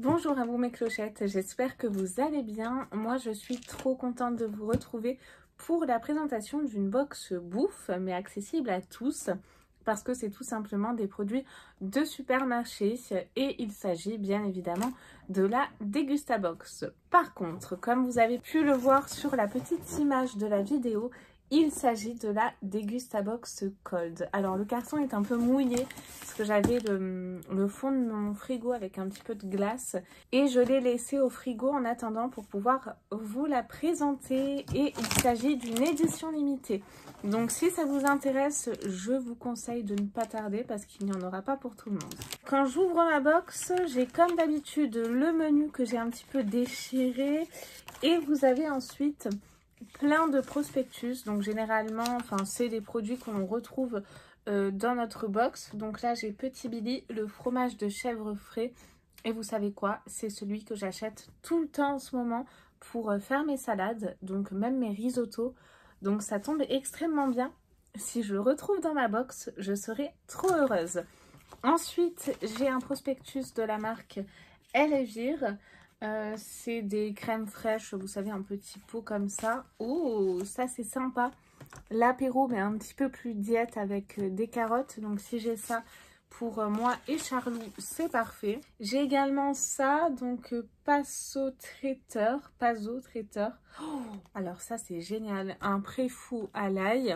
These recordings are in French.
Bonjour à vous mes clochettes, j'espère que vous allez bien. Moi je suis trop contente de vous retrouver pour la présentation d'une box bouffe mais accessible à tous parce que c'est tout simplement des produits de supermarché et il s'agit bien évidemment de la Degustabox. Par contre, comme vous avez pu le voir sur la petite image de la vidéo, il s'agit de la Degustabox Cold. Alors le carton est un peu mouillé parce que j'avais le fond de mon frigo avec un petit peu de glace et je l'ai laissé au frigo en attendant pour pouvoir vous la présenter, et il s'agit d'une édition limitée. Donc si ça vous intéresse, je vous conseille de ne pas tarder parce qu'il n'y en aura pas pour tout le monde. Quand j'ouvre ma box, j'ai comme d'habitude le menu que j'ai un petit peu déchiré et vous avez ensuite plein de prospectus. Donc généralement, c'est des produits qu'on retrouve dans notre box. Donc là j'ai Petit Billy, le fromage de chèvre frais, et vous savez quoi, c'est celui que j'achète tout le temps en ce moment pour faire mes salades, donc même mes risottos. Donc ça tombe extrêmement bien. Si je le retrouve dans ma box, je serai trop heureuse. Ensuite j'ai un prospectus de la marque Elvire. C'est des crèmes fraîches, vous savez, un petit pot comme ça. Oh, ça c'est sympa. L'apéro, mais un petit peu plus diète avec des carottes. Donc si j'ai ça pour moi et Charlou, c'est parfait. J'ai également ça, donc Paso Traiteur. Oh, alors ça c'est génial, un pré-fou à l'ail.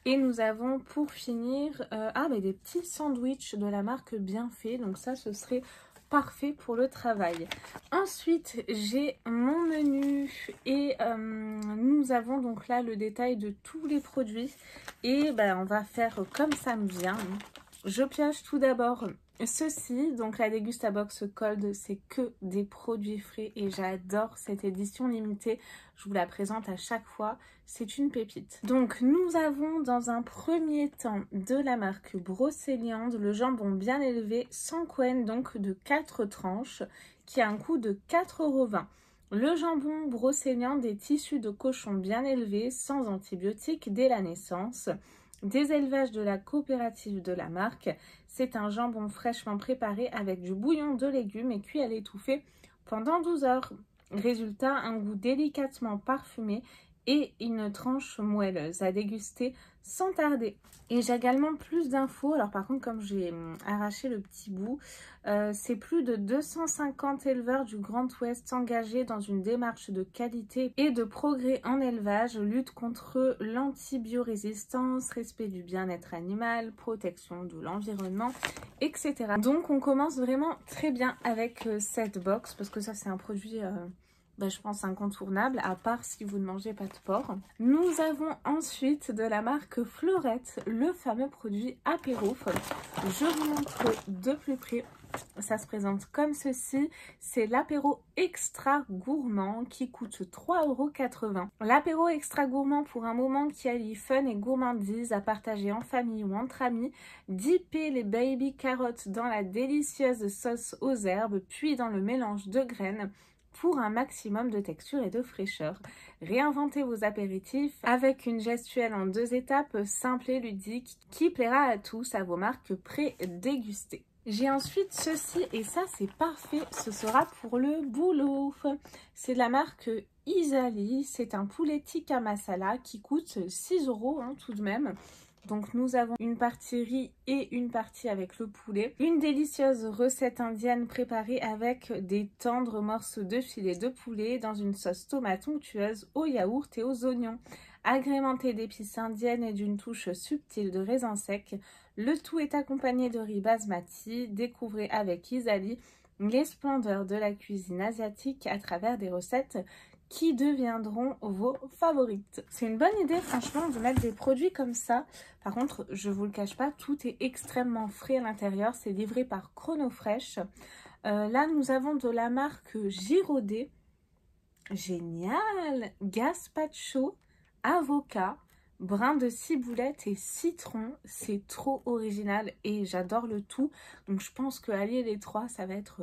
Et nous avons pour finir des petits sandwichs de la marque Bienfait. Donc ça, ce serait parfait pour le travail. Ensuite, j'ai mon menu et nous avons donc là le détail de tous les produits. Et on va faire comme ça me vient. Je pioche tout d'abord ceci, donc la Degustabox Cold, c'est que des produits frais et j'adore cette édition limitée. Je vous la présente à chaque fois, c'est une pépite. Donc nous avons dans un premier temps de la marque Brocéliande le jambon bien élevé sans couenne, donc de 4 tranches, qui a un coût de 4,20 €. Le jambon Brocéliande est issu de cochons bien élevés, sans antibiotiques dès la naissance. Des élevages de la coopérative de la marque. C'est un jambon fraîchement préparé avec du bouillon de légumes et cuit à l'étouffée pendant 12 heures. Résultat, un goût délicatement parfumé et une tranche moelleuse à déguster sans tarder. Et j'ai également plus d'infos. Alors par contre, comme j'ai arraché le petit bout, c'est plus de 250 éleveurs du Grand Ouest engagés dans une démarche de qualité et de progrès en élevage, lutte contre l'antibiorésistance, respect du bien-être animal, protection de l'environnement, etc. Donc on commence vraiment très bien avec cette box parce que ça c'est un produit... je pense incontournable, à part si vous ne mangez pas de porc. Nous avons ensuite de la marque Fleurette, le fameux produit apéro. Je vous montre de plus près. Ça se présente comme ceci. C'est l'apéro extra gourmand qui coûte 3,80 €. L'apéro extra gourmand pour un moment qui allie fun et gourmandise à partager en famille ou entre amis. Dipper les baby carottes dans la délicieuse sauce aux herbes, puis dans le mélange de graines, pour un maximum de texture et de fraîcheur. Réinventez vos apéritifs avec une gestuelle en 2 étapes simple et ludique qui plaira à tous, à vos marques pré-dégustées. J'ai ensuite ceci et ça c'est parfait, ce sera pour le boulot. C'est de la marque Isali, c'est un poulet tikka masala qui coûte 6 € tout de même. Donc nous avons une partie riz et une partie avec le poulet. Une délicieuse recette indienne préparée avec des tendres morceaux de filet de poulet dans une sauce tomate onctueuse au yaourt et aux oignons. Agrémentée d'épices indiennes et d'une touche subtile de raisin sec. Le tout est accompagné de riz basmati. Découvrez avec Isali les splendeurs de la cuisine asiatique à travers des recettes qui deviendront vos favorites. C'est une bonne idée franchement de mettre des produits comme ça. Par contre, je vous le cache pas, tout est extrêmement frais à l'intérieur. C'est livré par Chronofresh. Là, nous avons de la marque Girodet. Génial! Gazpacho, avocat, brin de ciboulette et citron. C'est trop original et j'adore le tout. Donc je pense que allier les trois, ça va être...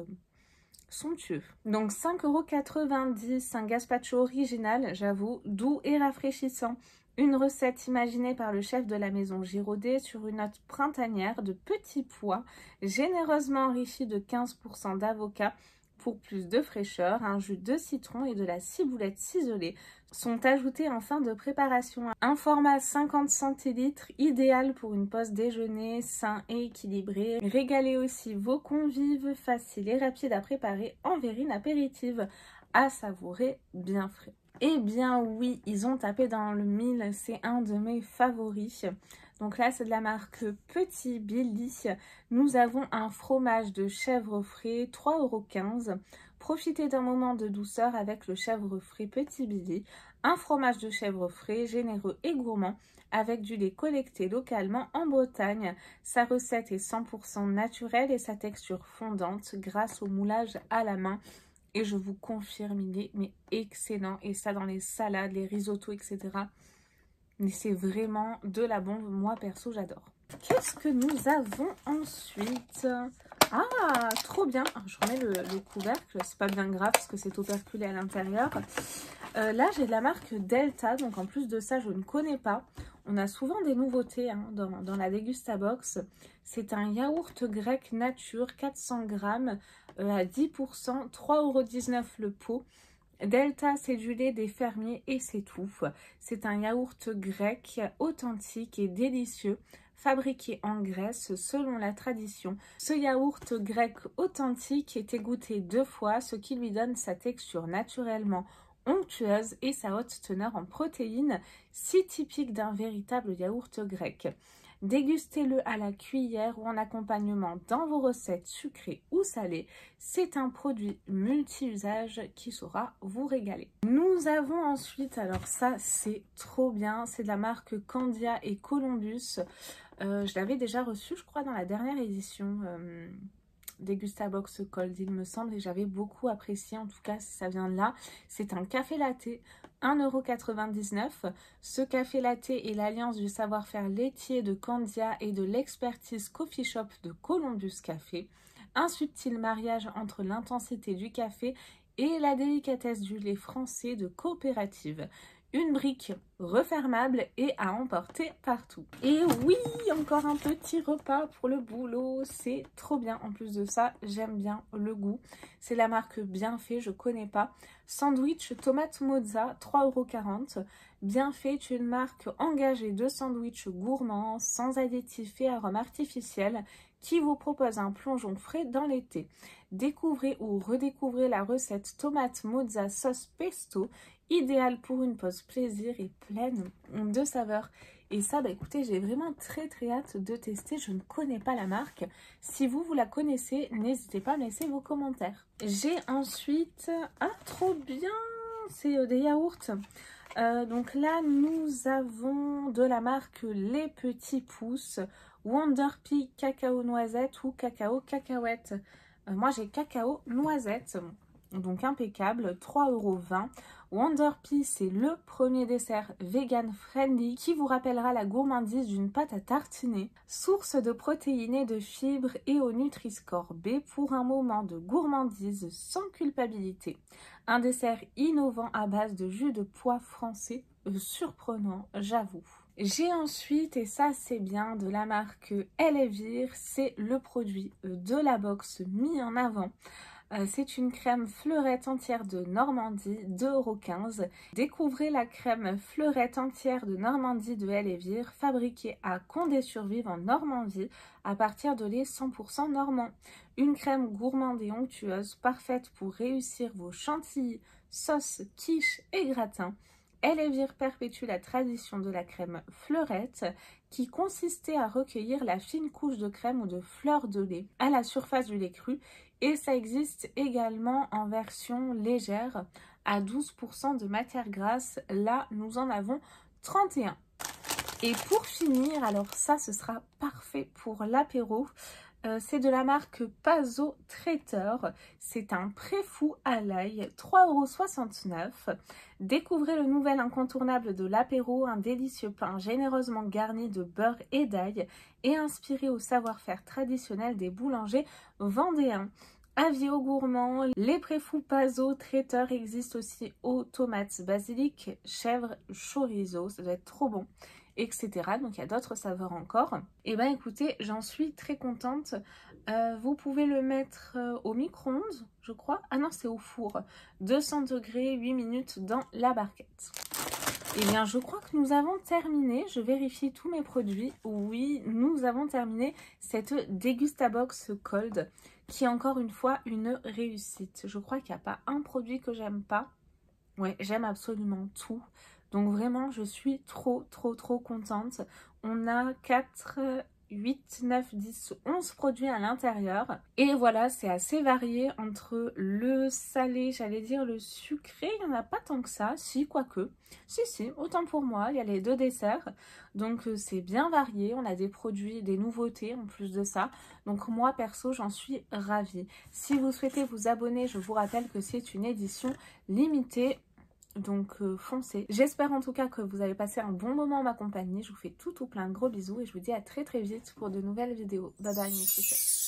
somptueux. Donc 5,90 €, un gazpacho original, j'avoue, doux et rafraîchissant. Une recette imaginée par le chef de la maison Girodet sur une note printanière de petits pois, généreusement enrichie de 15% d'avocat Pour plus de fraîcheur, un jus de citron et de la ciboulette ciselée sont ajoutés en fin de préparation. Un format 50 centilitres, idéal pour une pause déjeuner sain et équilibré. Régalez aussi vos convives, facile et rapide à préparer en verrine apéritive, à savourer bien frais. Eh bien oui, ils ont tapé dans le mille, c'est un de mes favoris. Donc là, c'est de la marque Petit Billy. Nous avons un fromage de chèvre frais, 3,15 €. Profitez d'un moment de douceur avec le chèvre frais Petit Billy. Un fromage de chèvre frais, généreux et gourmand, avec du lait collecté localement en Bretagne. Sa recette est 100% naturelle et sa texture fondante grâce au moulage à la main. Et je vous confirme, il est mais excellent. Et ça dans les salades, les risottos, etc. Mais c'est vraiment de la bombe. Moi, perso, j'adore. Qu'est-ce que nous avons ensuite? Ah, trop bien. Je remets le couvercle. C'est pas bien grave parce que c'est operculé à l'intérieur. Là, j'ai de la marque Delta. Donc, en plus de ça, je ne connais pas. On a souvent des nouveautés hein, dans la Degustabox. C'est un yaourt grec nature, 400 grammes à 10%, 3,19 € le pot. Delta, c'est du lait des fermiers et c'est tout. C'est un yaourt grec authentique et délicieux, fabriqué en Grèce selon la tradition. Ce yaourt grec authentique est égoutté 2 fois, ce qui lui donne sa texture naturellement onctueuse et sa haute teneur en protéines, si typique d'un véritable yaourt grec. Dégustez-le à la cuillère ou en accompagnement dans vos recettes sucrées ou salées. C'est un produit multi-usage qui saura vous régaler. Nous avons ensuite, alors ça c'est trop bien, c'est de la marque Candia et Columbus. Je l'avais déjà reçu je crois dans la dernière édition Degustabox Cold il me semble et j'avais beaucoup apprécié, en tout cas ça vient de là. C'est un café latte, 1,99 €. Ce café latte est l'alliance du savoir-faire laitier de Candia et de l'expertise coffee shop de Columbus Café. Un subtil mariage entre l'intensité du café et la délicatesse du lait français de coopérative. Une brique refermable et à emporter partout. Et oui, encore un petit repas pour le boulot, c'est trop bien. En plus de ça, j'aime bien le goût. C'est la marque Bienfait, je connais pas. Sandwich tomate mozza, 3,40 €. Bienfait est une marque engagée de sandwich gourmands, sans additifs et arômes artificiels, qui vous propose un plongeon frais dans l'été. Découvrez ou redécouvrez la recette tomate mozza sauce pesto, idéale pour une pause plaisir et pleine de saveurs. Et ça, bah écoutez, j'ai vraiment très hâte de tester. Je ne connais pas la marque. Si vous la connaissez, n'hésitez pas à me laisser vos commentaires. J'ai ensuite... Ah, trop bien! C'est des yaourts. Donc là, nous avons de la marque Les Petits Pouces, Wonder Pea cacao noisette ou cacao cacahuète. Moi, j'ai cacao noisette, donc impeccable, 3,20 €. Wonder Pea, c'est le premier dessert vegan friendly qui vous rappellera la gourmandise d'une pâte à tartiner. Source de protéines et de fibres et au Nutri-Score B pour un moment de gourmandise sans culpabilité. Un dessert innovant à base de jus de pois français, surprenant, j'avoue. J'ai ensuite, et ça c'est bien, de la marque Elevir, c'est le produit de la box mis en avant. C'est une crème fleurette entière de Normandie, 2,15 €. Découvrez la crème fleurette entière de Normandie de Elevir, fabriquée à Condé-sur-Vive en Normandie, à partir de lait 100% normand. Une crème gourmande et onctueuse, parfaite pour réussir vos chantilly, sauces, quiches et gratins. Elevir perpétue la tradition de la crème fleurette qui consistait à recueillir la fine couche de crème ou de fleurs de lait à la surface du lait cru, et ça existe également en version légère à 12% de matière grasse. Là, nous en avons 31. Et pour finir, alors ça, ce sera parfait pour l'apéro. C'est de la marque Pazo Traiteur. C'est un préfou à l'ail, 3,69 €. Découvrez le nouvel incontournable de l'apéro, un délicieux pain généreusement garni de beurre et d'ail et inspiré au savoir-faire traditionnel des boulangers vendéens. Avis aux gourmands, les préfous Pazo Traiteur existent aussi aux tomates basilic, chèvre, chorizo, ça doit être trop bon, etc. Donc il y a d'autres saveurs encore. Et ben écoutez, j'en suis très contente. Vous pouvez le mettre au micro-ondes, je crois. Ah non, c'est au four. 200 degrés, 8 minutes dans la barquette. Eh bien, je crois que nous avons terminé. Je vérifie tous mes produits. Oui, nous avons terminé cette Degustabox Cold qui est encore une fois une réussite. Je crois qu'il n'y a pas un produit que j'aime pas. Ouais, j'aime absolument tout. Donc vraiment, je suis trop contente. On a 4, 8, 9, 10, 11 produits à l'intérieur. Et voilà, c'est assez varié entre le salé, j'allais dire le sucré. Il n'y en a pas tant que ça. Si, quoique. Si, autant pour moi. Il y a les 2 desserts. Donc c'est bien varié. On a des produits, des nouveautés en plus de ça. Donc moi, perso, j'en suis ravie. Si vous souhaitez vous abonner, je vous rappelle que c'est une édition limitée. Donc foncez. J'espère en tout cas que vous avez passé un bon moment en ma compagnie. Je vous fais tout plein de gros bisous et je vous dis à très vite pour de nouvelles vidéos. Bye bye mes chers.